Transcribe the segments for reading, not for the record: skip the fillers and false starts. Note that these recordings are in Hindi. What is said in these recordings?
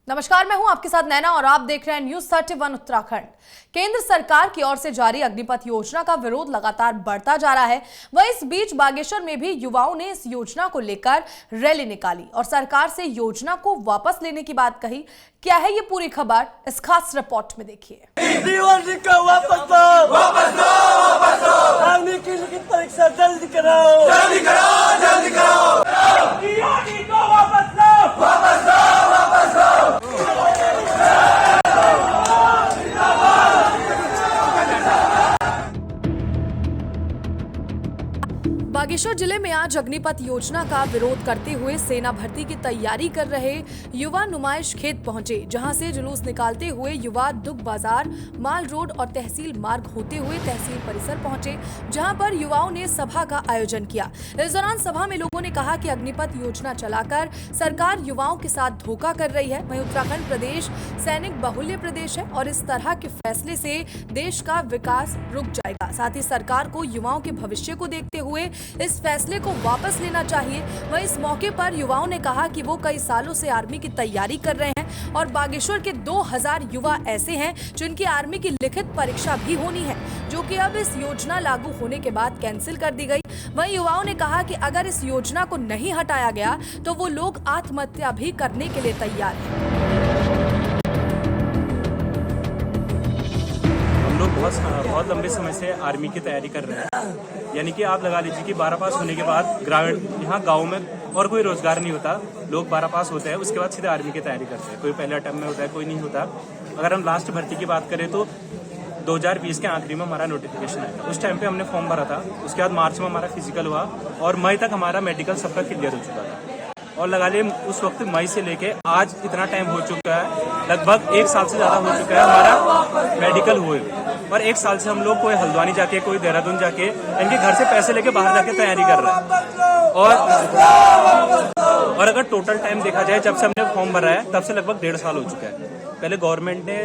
नमस्कार, मैं हूं आपके साथ नैना और आप देख रहे हैं न्यूज 31 उत्तराखंड। केंद्र सरकार की ओर से जारी अग्निपथ योजना का विरोध लगातार बढ़ता जा रहा है। वहीं इस बीच बागेश्वर में भी युवाओं ने इस योजना को लेकर रैली निकाली और सरकार से योजना को वापस लेने की बात कही। क्या है ये पूरी खबर, इस खास रिपोर्ट में देखिए। परीक्षा जल्दी कराओ, जल्दी कराओ, जल्दी कराओ। बागेश्वर जिले में आज अग्निपथ योजना का विरोध करते हुए सेना भर्ती की तैयारी कर रहे युवा नुमाइश खेत पहुंचे, जहां से जुलूस निकालते हुए युवा दुग बाजार, माल रोड और तहसील मार्ग होते हुए तहसील परिसर पहुंचे, जहां पर युवाओं ने सभा का आयोजन किया। इस दौरान सभा में लोगों ने कहा कि अग्निपथ योजना चलाकर सरकार युवाओं के साथ धोखा कर रही है। वहीं उत्तराखंड प्रदेश सैनिक बाहुल्य प्रदेश है और इस तरह के फैसले से देश का विकास रुक जाएगा। साथ ही सरकार को युवाओं के भविष्य को देखते हुए इस फैसले को वापस लेना चाहिए। वहीं इस मौके पर युवाओं ने कहा कि वो कई सालों से आर्मी की तैयारी कर रहे हैं और बागेश्वर के 2000 युवा ऐसे हैं जिनकी आर्मी की लिखित परीक्षा भी होनी है, जो कि अब इस योजना लागू होने के बाद कैंसिल कर दी गई। वहीं युवाओं ने कहा कि अगर इस योजना को नहीं हटाया गया तो वो लोग आत्महत्या भी करने के लिए तैयार हैं। बहुत लंबे समय से आर्मी की तैयारी कर रहे हैं। यानी कि आप लगा लीजिए कि 12 पास होने के बाद ग्रामीण यहाँ गाँव में और कोई रोजगार नहीं होता, लोग 12 पास होते हैं, उसके बाद सीधे आर्मी की तैयारी करते हैं। कोई पहले अटेम्प्ट में होता है, कोई नहीं होता। अगर हम लास्ट भर्ती की बात करें तो 2020 के आखिरी में हमारा नोटिफिकेशन आया था। उस टाइम पे हमने फॉर्म भरा था। उसके बाद मार्च में हमारा फिजिकल हुआ और मई तक हमारा मेडिकल सबका क्लियर हो चुका था। और लगा लिए उस वक्त मई से लेके आज इतना टाइम हो चुका है, लगभग 1 साल से ज्यादा हो चुका है हमारा मेडिकल हुए। और 1 साल से हम लोग कोई हल्द्वानी जाके, कोई देहरादून जाके, इनके घर से पैसे लेके बाहर जाके तैयारी कर रहा है। और अगर टोटल टाइम देखा जाए जब से हमने फॉर्म भरा है तब से लगभग 1.5 साल हो चुका है। पहले गवर्नमेंट ने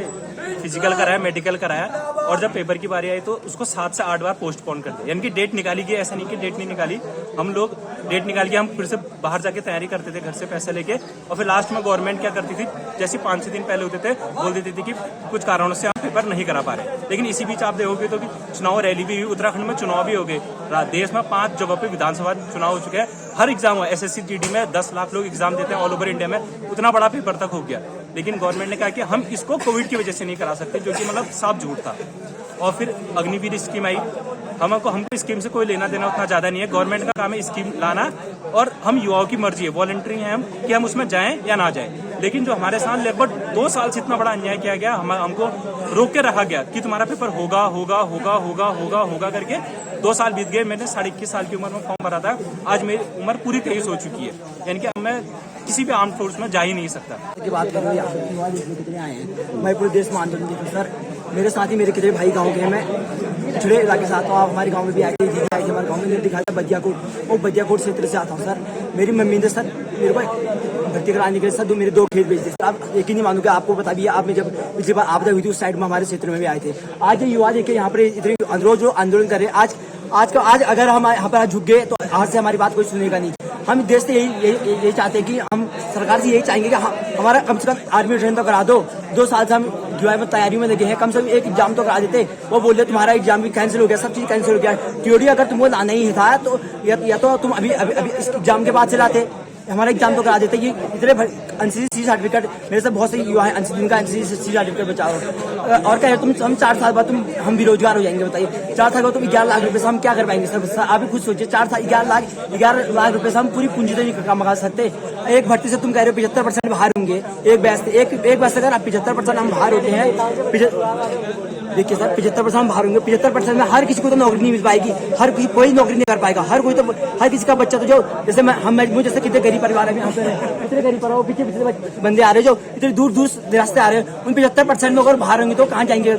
फिजिकल कराया, मेडिकल कराया और जब पेपर की बारी आई तो उसको 7 से 8 बार पोस्टपोन कर दिया। यानी कि डेट निकाली गई, ऐसा नहीं कि डेट नहीं निकाली, हम लोग डेट निकाल के हम फिर से बाहर जाके तैयारी करते थे घर से पैसे लेके। और फिर लास्ट में गवर्नमेंट क्या करती थी, जैसे 5-6 दिन पहले होते थे बोल देती थी कि कुछ कारणों से आप पेपर नहीं करा पा रहे। लेकिन इसी बीच आप देखोगे तो चुनाव रैली भी हुई, उत्तराखंड में चुनाव भी हो गए, देश में 5 जगहों पे विधानसभा चुनाव हो चुके हैं। हर एग्जाम हुआ, SSC GD में 10 लाख लोग एग्जाम देते हैं ऑल ओवर इंडिया में, उतना बड़ा पेपर तक हो गया। लेकिन गवर्नमेंट ने कहा कि हम इसको कोविड की वजह से नहीं करा सकते, जो कि मतलब साफ झूठ था। और फिर अग्निवीर स्कीम आई। हमको स्कीम से कोई लेना देना उतना ज्यादा नहीं है, गवर्नमेंट का काम है स्कीम लाना और हम युवाओं की मर्जी है, वॉलंटरी है हम कि हम उसमें जाएं या ना जाएं। लेकिन जो हमारे साथ लगभग 2 साल से इतना बड़ा अन्याय किया गया, हमको रोक के रखा गया कि तुम्हारा पेपर होगा होगा होगा होगा होगा होगा करके 2 साल बीत गए। मैंने 21.5 साल की उम्र में फॉर्म भरा था, आज मेरी उम्र पूरी 23 हो चुकी है। यानी कि अब मैं किसी भी आर्म फोर्स में जा ही नहीं सकता। की बात करूँ, यहाँ पे युवा देखने कितने आए हैं, मैं पूरे देश में आंदोलन देखूँ सर। मेरे साथ ही मेरे कितने भाई गाँव के हैं, मैं जुड़े इलाके से आता हूँ। आप हमारे गाँव में भी आए थे, हमारे गाँव में दिखाया था बदियाकोट, वो बदियाकोट क्षेत्र से आता हूँ सर। मेरी मम्मी ने सर मेरे को भर्ती कराने के लिए सर मेरे 2 खेत बेच दिए। आप यकीन नहीं मानोगे, आपको बता दिया, आपने जब पिछली बार आपदा हुई थी उस साइड में हमारे क्षेत्र में भी आए थे। आज ये युवा देखिए यहाँ पर इतने रोज जो आंदोलन कर रहे हैं, आज अगर हम यहाँ पर झुक गए तो आज से हमारी बात कोई सुनेगा नहीं। हम देश से यही चाहते हैं कि हम सरकार से यही चाहेंगे कि हमारा कम से कम आर्मी ट्रेन तो करा दो। 2 साल से हम जुलाई में तैयारियों में लगे हैं, कम से कम एक एग्जाम तो करा देते। वो बोल रहे तुम्हारा एग्जाम भी कैंसिल हो गया, सब चीज कैंसिल हो गया। थ्योरी अगर तुमको लाना ही था तो या तो तुम अभी इस एग्जाम के बाद से लाते, हमारा एग्जाम तो करा देते। ये इतने NCC सर्टिफिकेट मेरे से बहुत से युवा है, जिनका NCC सर्टिफिकेट बचाओ और कह तुम हम 4 साल बाद हम बेरोजगार हो जाएंगे। बताइए 4 साल बाद तुम 11 लाख रुपए से हम क्या कर पाएंगे सर? आप भी खुद सोचिए, 4 साल 11 लाख रुपए से हम पूरी पूंजी तो नहीं कमा सकते। एक भर्ती से तुम कह रहे हो 75% बाहर होंगे, एक बैच से अगर आप 75% हम बाहर होते हैं। देखिए सर 75% हम बाहर होंगे, 75% में हर किसी को तो नौकरी नहीं मिल पाएगी, हर कोई नौकरी नहीं कर पाएगा। हर किसी का बच्चा तो जो जैसे मुझे जैसे कितने गरीब परिवार है यहाँ पे, इतने गरीब परिवार पीछे बंदे आ रहे हैं जो इतने दूर रास्ते आ रहे हैं, उन 75% में अगर बाहर होंगे तो कहाँ जाएंगे?